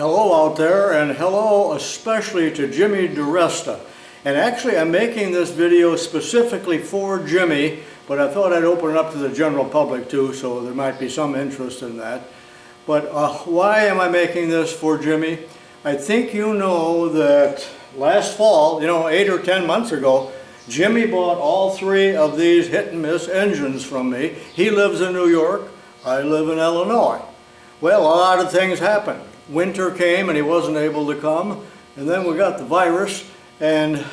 Hello out there, and hello especially to Jimmy Diresta. And actually I'm making this video specifically for Jimmy, but I thought I'd open it up to the general public too, so there might be some interest in that. But why am I making this for Jimmy? I think you know that last fall, 8 or 10 months ago, Jimmy bought all three of these hit-and-miss engines from me. He lives in New York, I live in Illinois. Well, a lot of things happened. Winter came and he wasn't able to come, and then we got the virus, and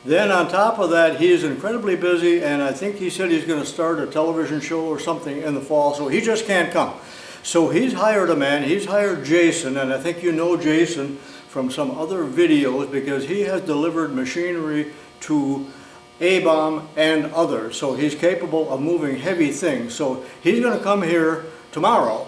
then on top of that he's incredibly busy, and I think he said he's going to start a television show or something in the fall, so he just can't come. So he's hired a man, he's hired Jason, and I think you know Jason from some other videos because he has delivered machinery to A-bomb and others, so he's capable of moving heavy things. So he's going to come here tomorrow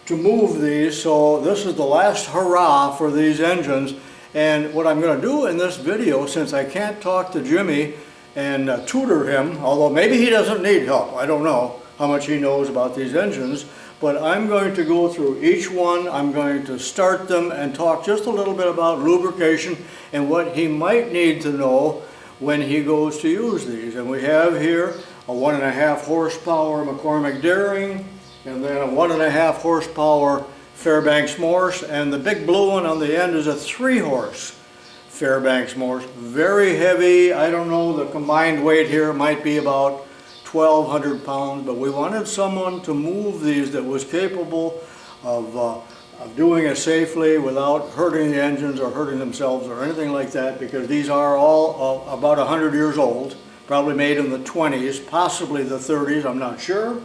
to move these, so this is the last hurrah for these engines. And what I'm going to do in this video, since I can't talk to Jimmy and tutor him, although maybe he doesn't need help, I don't know how much he knows about these engines, but I'm going to go through each one, I'm going to start them and talk just a little bit about lubrication and what he might need to know when he goes to use these. And we have here a 1.5 horsepower Mccormick Daring, and then a 1.5 horsepower Fairbanks Morse, and the big blue one on the end is a 3-horse Fairbanks Morse. Very heavy. I don't know, the combined weight here might be about 1,200 pounds, but we wanted someone to move these that was capable of doing it safely without hurting the engines or hurting themselves or anything like that, because these are all about 100 years old, probably made in the 20s, possibly the 30s, I'm not sure.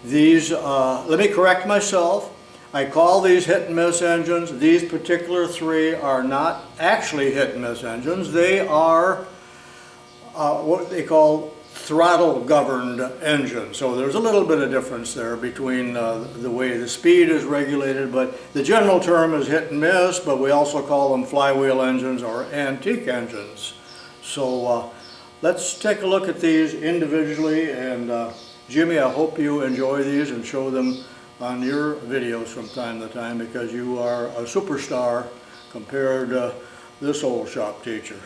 These, let me correct myself, I call these hit-and-miss engines. These particular three are not actually hit-and-miss engines. They are what they call throttle-governed engines. So there's a little bit of difference there between the way the speed is regulated, but the general term is hit-and-miss, but we also call them flywheel engines or antique engines. So let's take a look at these individually, and Jimmy, I hope you enjoy these and show them on your videos from time to time, because you are a superstar compared to this old shop teacher.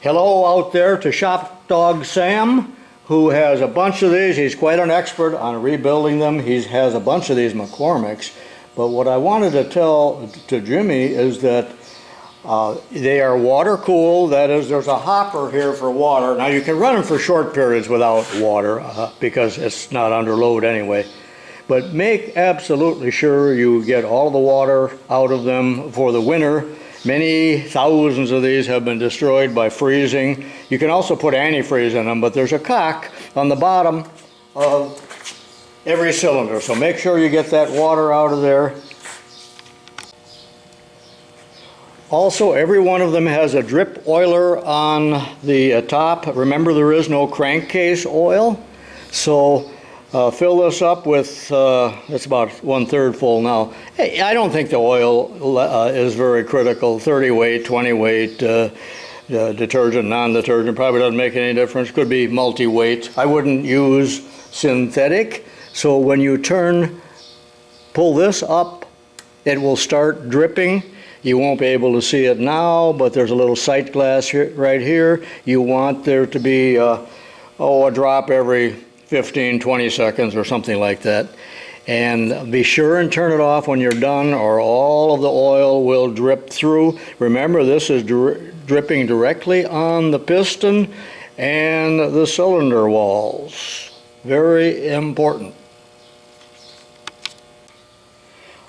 Hello out there to Shop Dog Sam, who has a bunch of these. He's quite an expert on rebuilding them. He has a bunch of these Mccormicks. But what I wanted to tell to Jimmy is that they are water cooled. That is, there's a hopper here for water. Now you can run them for short periods without water because it's not under load anyway. But make absolutely sure you get all the water out of them for the winter. Many thousands of these have been destroyed by freezing. You can also put antifreeze in them, but there's a cock on the bottom of every cylinder. So make sure you get that water out of there. Also, every one of them has a drip oiler on the top. Remember, there is no crankcase oil. So fill this up with, it's about 1/3 full now. Hey, I don't think the oil is very critical. 30 weight, 20 weight, detergent, non-detergent, probably doesn't make any difference. Could be multi-weight. I wouldn't use synthetic. So when you pull this up, it will start dripping. You won't be able to see it now, but there's a little sight glass here, right here. You want there to be a drop every 15, 20 seconds or something like that. And be sure and turn it off when you're done, or all of the oil will drip through. Remember, this is dripping directly on the piston and the cylinder walls. Very important.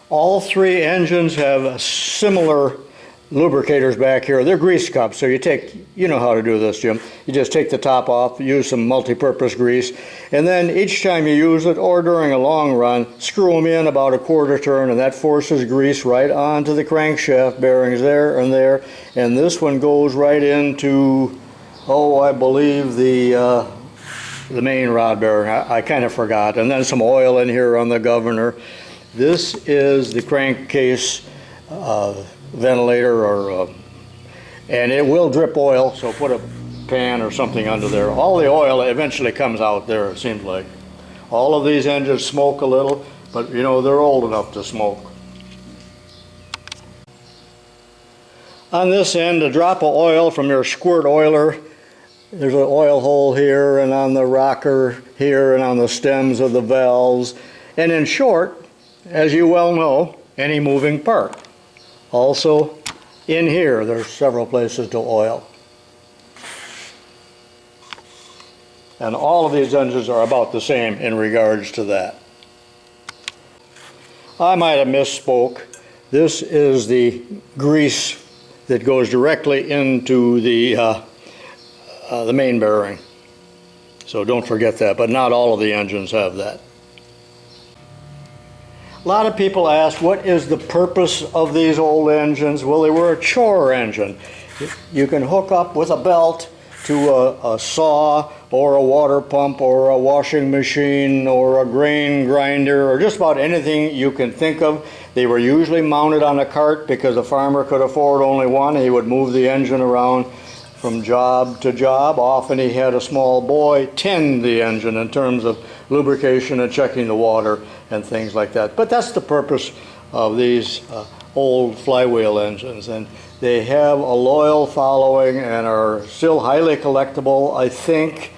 All three engines have similar lubricators back here. They're grease cups, so you know how to do this, Jim. You just take the top off, use some multi-purpose grease, and then each time you use it, or during a long run, screw them in about a quarter turn, and that forces grease right onto the crankshaft bearings there and there. And this one goes right into, I believe the main rod bearing. I kind of forgot. And then some oil in here on the governor. This is the crankcase ventilator, and it will drip oil, so put a pan or something under there. All the oil eventually comes out there, it seems like. All of these engines smoke a little. but you know, they're old enough to smoke. On this end, a drop of oil from your squirt oiler. There's an oil hole here, and on the rocker here, and on the stems of the valves. And in short, as you well know, any moving part. Also, in here, there's several places to oil. And all of these engines are about the same in regards to that. I might have misspoke. This is the grease that goes directly into the main bearing. So don't forget that, but not all of the engines have that. A lot of people ask, what is the purpose of these old engines? Well, they were a chore engine. You can hook up with a belt to a saw or a water pump or a washing machine or a grain grinder or just about anything you can think of. They were usually mounted on a cart because the farmer could afford only one. He would move the engine around from job to job. Often he had a small boy tend the engine in terms of lubrication and checking the water and things like that. But that's the purpose of these old flywheel engines, and they have a loyal following and are still highly collectible, I think.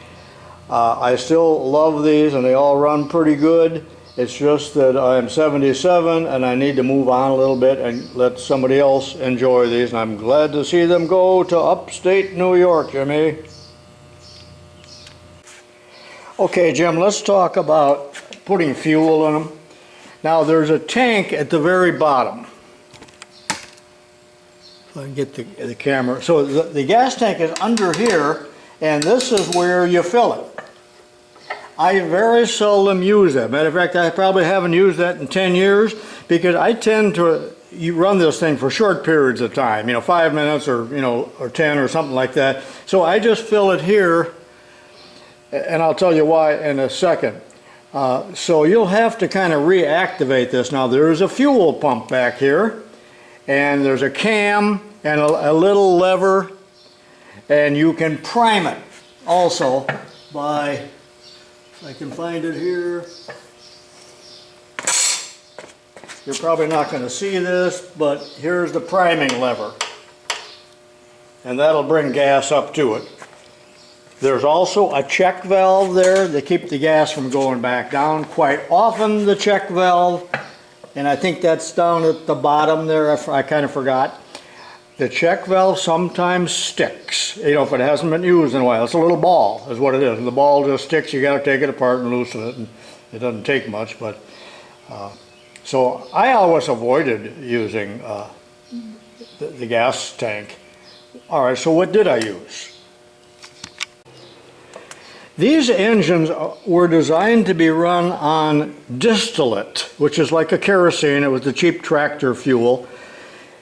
I still love these and they all run pretty good. It's just that I'm 77 and I need to move on a little bit and let somebody else enjoy these, and I'm glad to see them go to upstate New York, Jimmy. Okay, Jim, let's talk about putting fuel in them. Now there's a tank at the very bottom. If I can get the camera. So the gas tank is under here, and this is where you fill it. I very seldom use that. Matter of fact, I probably haven't used that in 10 years because I tend to run this thing for short periods of time, you know, 5 minutes or, you know, or 10 or something like that. So I just fill it here, and I'll tell you why in a second. So you'll have to kind of reactivate this. Now there's a fuel pump back here, and there's a cam and a little lever, and you can prime it also by, if I can find it here. You're probably not going to see this, but here's the priming lever, and that'll bring gas up to it. There's also a check valve there to keep the gas from going back down. Quite often the check valve, and I think that's down at the bottom there, I kind of forgot. The check valve sometimes sticks, you know, if it hasn't been used in a while. It's a little ball is what it is, and the ball just sticks. You got to take it apart and loosen it, and it doesn't take much. But so I always avoided using the gas tank. All right, so what did I use? These engines were designed to be run on distillate, which is like a kerosene. It was the cheap tractor fuel.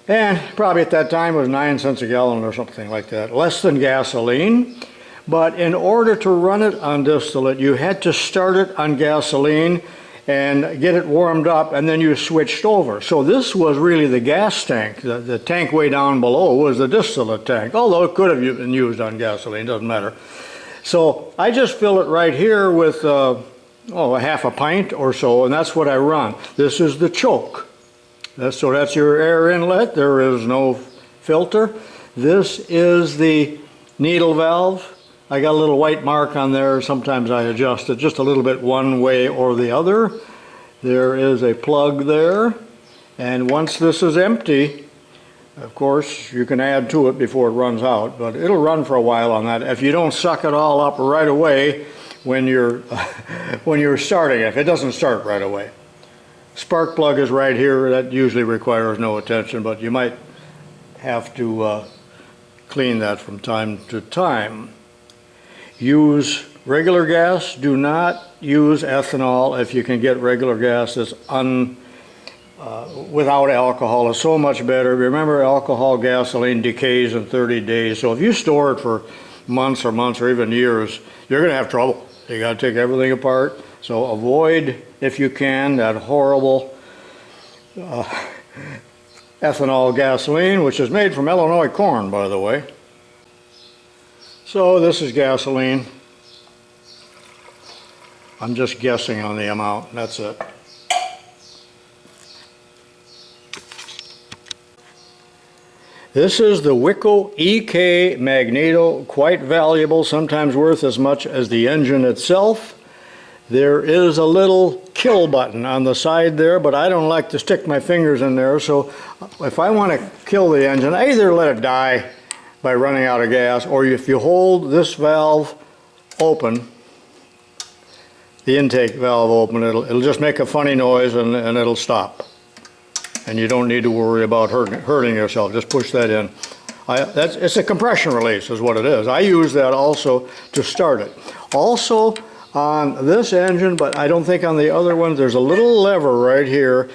And probably at that time it was 9 cents a gallon or something like that. Less than gasoline. But in order to run it on distillate, you had to start it on gasoline and get it warmed up, and then you switched over. So this was really the gas tank. The tank way down below was the distillate tank, although it could have been used on gasoline, doesn't matter. So I just fill it right here with a half a pint or so, and that's what I run. This is the choke. So that's your air inlet. There is no filter. This is the needle valve. I got a little white mark on there. Sometimes I adjust it just a little bit one way or the other. There is a plug there, and once this is empty, of course, you can add to it before it runs out, but it'll run for a while on that if you don't suck it all up right away when you're starting it, if it doesn't start right away. Spark plug is right here. That usually requires no attention, but you might have to clean that from time to time. Use regular gas. Do not use ethanol if you can get regular gas. It's without alcohol is so much better. Remember, alcohol gasoline decays in 30 days, so if you store it for months or even years, you're going to have trouble. You got to take everything apart. So avoid, if you can, that horrible ethanol gasoline, which is made from Illinois corn, by the way. So this is gasoline. I'm just guessing on the amount. That's it. This is the Wico EK magneto, quite valuable, sometimes worth as much as the engine itself. There is a little kill button on the side there, but I don't like to stick my fingers in there, so if I want to kill the engine, I either let it die by running out of gas, or if you hold this valve open, the intake valve open, it'll just make a funny noise and it'll stop. And you don't need to worry about hurting yourself. Just push that in. It's a compression release is what it is. I use that also to start it. Also on this engine, but I don't think on the other one, there's a little lever right here.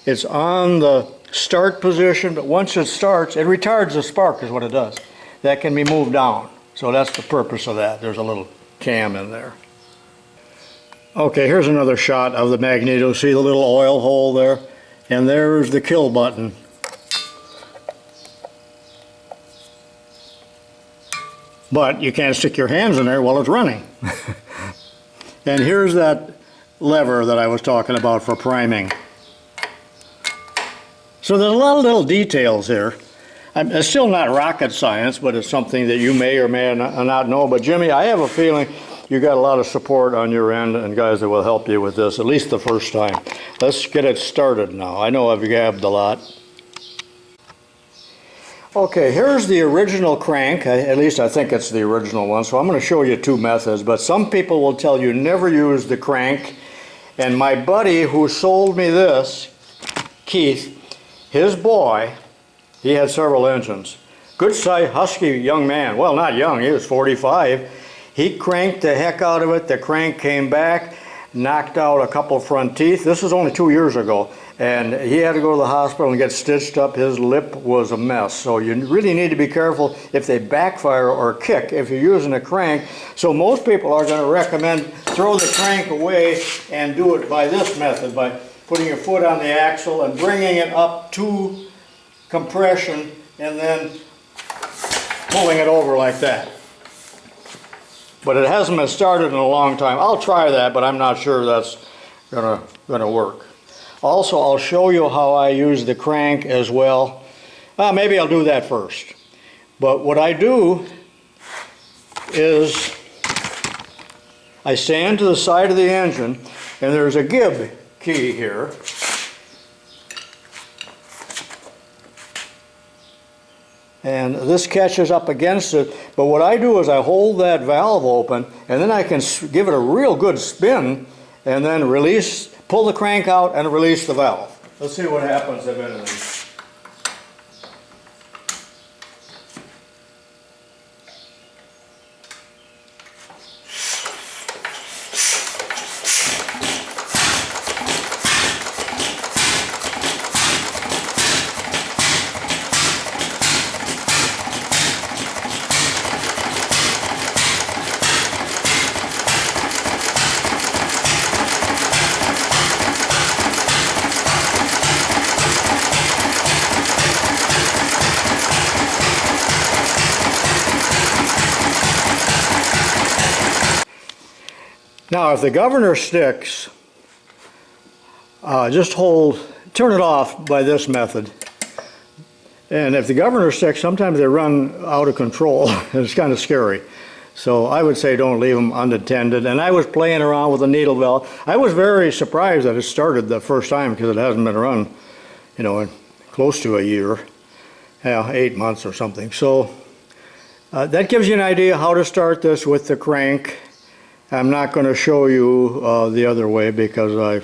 It's on the start position, but once it starts, it retards the spark is what it does. That can be moved down. So that's the purpose of that. There's a little cam in there. Okay, here's another shot of the magneto. See the little oil hole there? And there's the kill button. But you can't stick your hands in there while it's running. And here's that lever that I was talking about for priming. So there's a lot of little details here. It's still not rocket science, but it's something that you may or may not know. But Jimmy, I have a feeling you got a lot of support on your end and guys that will help you with this, at least the first time. Let's get it started now. I know I've gabbed a lot. Okay, here's the original crank. At least I think it's the original one. So I'm going to show you two methods, but some people will tell you never use the crank. And my buddy who sold me this, Keith, his boy, he had several engines. Good size, husky young man. Well, not young, he was 45. He cranked the heck out of it. The crank came back, knocked out a couple front teeth. This was only 2 years ago. And he had to go to the hospital and get stitched up. His lip was a mess. So you really need to be careful if they backfire or kick if you're using a crank. So most people are going to recommend throw the crank away and do it by this method, by putting your foot on the axle and bringing it up to compression and then pulling it over like that. But it hasn't been started in a long time. I'll try that, but I'm not sure that's gonna work. Also, I'll show you how I use the crank as well. Maybe I'll do that first. But what I do is I stand to the side of the engine, and there's a gib key here. And this catches up against it, but what I do is I hold that valve open and then I can give it a real good spin and then release, pull the crank out and release the valve. Let's see what happens if anything. Now, if the governor sticks, just turn it off by this method. And if the governor sticks, sometimes they run out of control. It's kind of scary. So I would say don't leave them unattended. And I was playing around with the needle valve. I was very surprised that it started the first time because it hasn't been run, you know, in close to a year, 8 months or something. So that gives you an idea how to start this with the crank. I'm not going to show you the other way because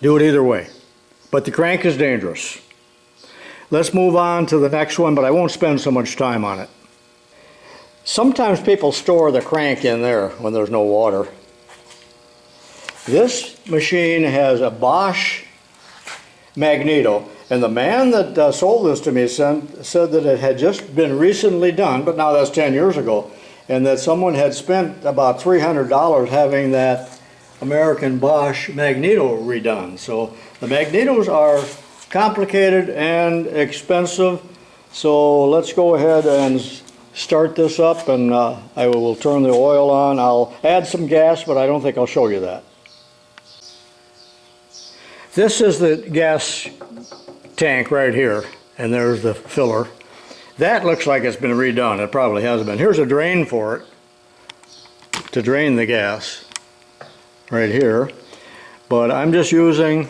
do it either way. But the crank is dangerous. Let's move on to the next one, but I won't spend so much time on it. Sometimes people store the crank in there when there's no water. This machine has a Bosch magneto, and the man that sold this to me said that it had just been recently done, but now that's 10 years ago. And that someone had spent about $300 having that American Bosch magneto redone. So the magnetos are complicated and expensive. So let's go ahead and start this up, and I will turn the oil on. I'll add some gas, but I don't think I'll show you that. This is the gas tank right here, and there's the filler. That looks like it's been redone. It probably hasn't been. Here's a drain for it to drain the gas right here. But I'm just using,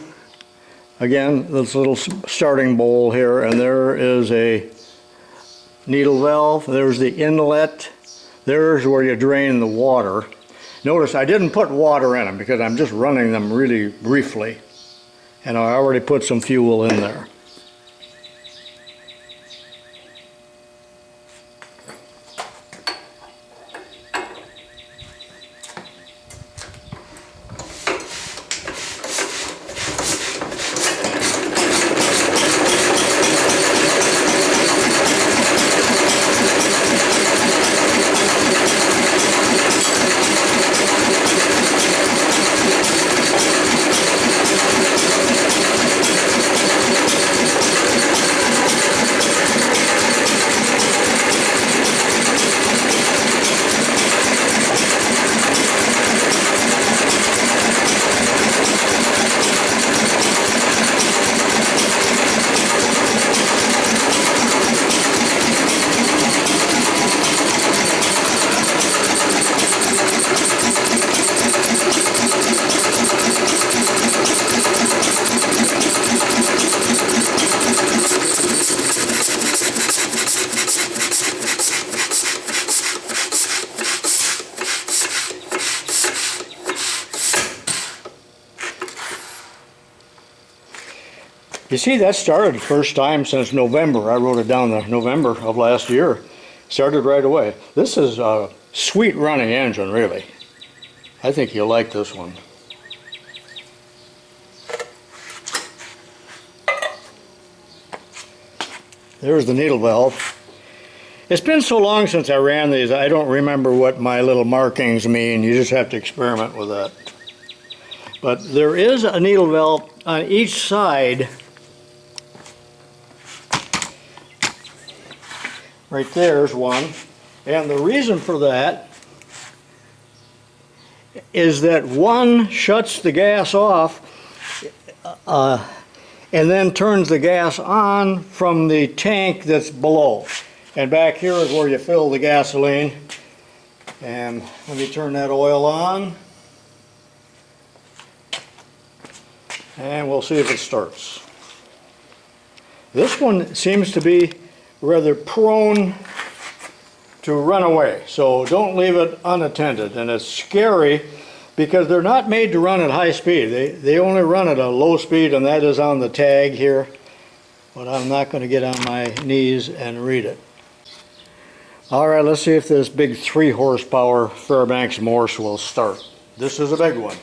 again, this little starting bowl here, and there is a needle valve. There's the inlet. There's where you drain the water. Notice I didn't put water in them because I'm just running them really briefly. And I already put some fuel in there. You see, that started the first time since November. I wrote it down the November of last year. Started right away. This is a sweet running engine, really. I think you'll like this one. There's the needle valve. It's been so long since I ran these, I don't remember what my little markings mean. You just have to experiment with that. But there is a needle valve on each side. Right there's one, and the reason for that is that one shuts the gas off and then turns the gas on from the tank that's below. And back here is where you fill the gasoline. And let me turn that oil on, and we'll see if it starts. This one seems to be rather prone to run away, so don't leave it unattended. And it's scary because they're not made to run at high speed. They only run at a low speed, and that is on the tag here. But I'm not going to get on my knees and read it. All right, let's see if this big 3 horsepower Fairbanks Morse will start. This is a big one.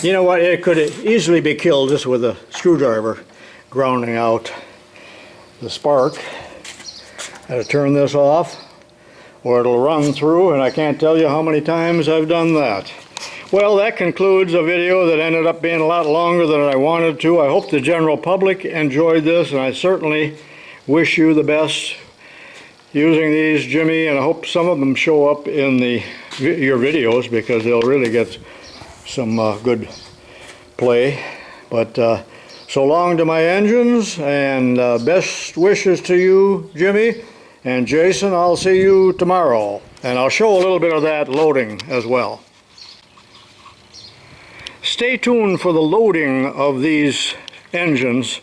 You know what, it could easily be killed just with a screwdriver grounding out the spark. Gotta turn this off or it'll run through, and I can't tell you how many times I've done that. Well, that concludes a video that ended up being a lot longer than I wanted to. I hope the general public enjoyed this, and I certainly wish you the best using these, Jimmy, and I hope some of them show up in your videos, because they'll really get some good play. But so long to my engines, and best wishes to you, Jimmy. And Jason, I'll see you tomorrow, and I'll show a little bit of that loading as well. stay tuned for the loading of these engines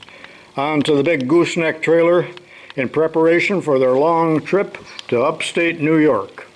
onto the big gooseneck trailer in preparation for their long trip to upstate New York.